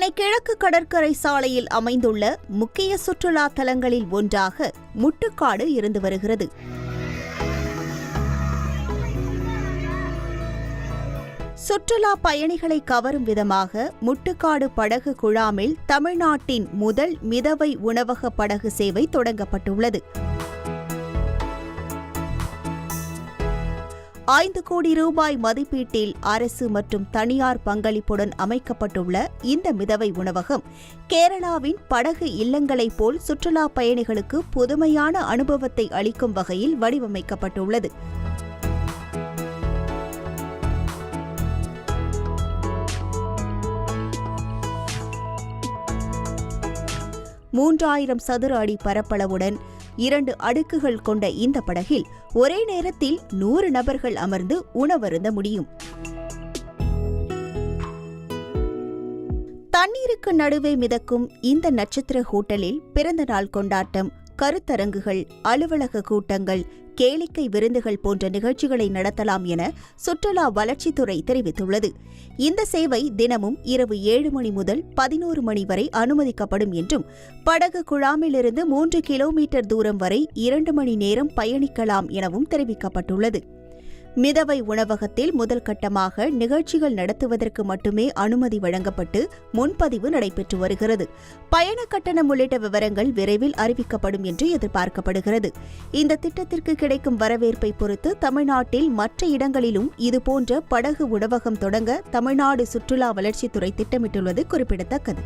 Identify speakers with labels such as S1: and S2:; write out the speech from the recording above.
S1: சென்னை கிழக்கு கடற்கரை சாலையில் அமைந்துள்ள முக்கிய சுற்றுலா தலங்களில் ஒன்றாக முட்டுக்காடு இருந்து வருகிறது. சுற்றுலா பயணிகளை கவரும் விதமாக முட்டுக்காடு படகு குழாமில் தமிழ்நாட்டின் முதல் மிதவை உணவக படகு சேவை தொடங்கப்பட்டுள்ளது. 5 கோடி ரூபாய் மதிப்பீட்டில் அரசு மற்றும் தனியார் பங்களிப்புடன் அமைக்கப்பட்டுள்ள இந்த மிதவை உணவகம் கேரளாவின் படகு இல்லங்களைப் போல் சுற்றுலா பயணிகளுக்கு புதுமையான அனுபவத்தை அளிக்கும் வகையில் வடிவமைக்கப்பட்டுள்ளது. மூன்றாயிரம் சதுர அடி பரப்பளவுடன் 2 அடுக்குகள் கொண்ட இந்த படகில் ஒரே நேரத்தில் 100 நபர்கள் அமர்ந்து உணவருந்த முடியும். தண்ணீருக்கு நடுவே மிதக்கும் இந்த நட்சத்திர ஹோட்டலில் பிறந்தநாள் கொண்டாட்டம், கருத்தரங்குகள், அலுவலக கூட்டங்கள், கேளிக்கை விருந்துகள் போன்ற நிகழ்ச்சிகளை நடத்தலாம் என சுற்றுலா வளர்ச்சித்துறை தெரிவித்துள்ளது. இந்த சேவை தினமும் இரவு 7 மணி முதல் 11 மணி வரை அனுமதிக்கப்படும் என்றும், படகு குழாமிலிருந்து 3 கிலோமீட்டர் தூரம் வரை 2 மணி நேரம் பயணிக்கலாம் எனவும் தெரிவிக்கப்பட்டுள்ளது. மிதவை உணவகத்தில் முதல் கட்டமாக நிகழ்ச்சிகள் நடத்துவதற்கு மட்டுமே அனுமதி வழங்கப்பட்டு முன்பதிவு நடைபெற்று வருகிறது. பயண கட்டணம் உள்ளிட்ட விவரங்கள் விரைவில் அறிவிக்கப்படும் என்று எதிர்பார்க்கப்படுகிறது. இந்த திட்டத்திற்கு கிடைக்கும் வரவேற்பை பொறுத்து தமிழ்நாட்டில் மற்ற இடங்களிலும் இதுபோன்ற படகு உணவகம் தொடங்க தமிழ்நாடு சுற்றுலா வளர்ச்சித்துறை திட்டமிட்டுள்ளது குறிப்பிடத்தக்கது.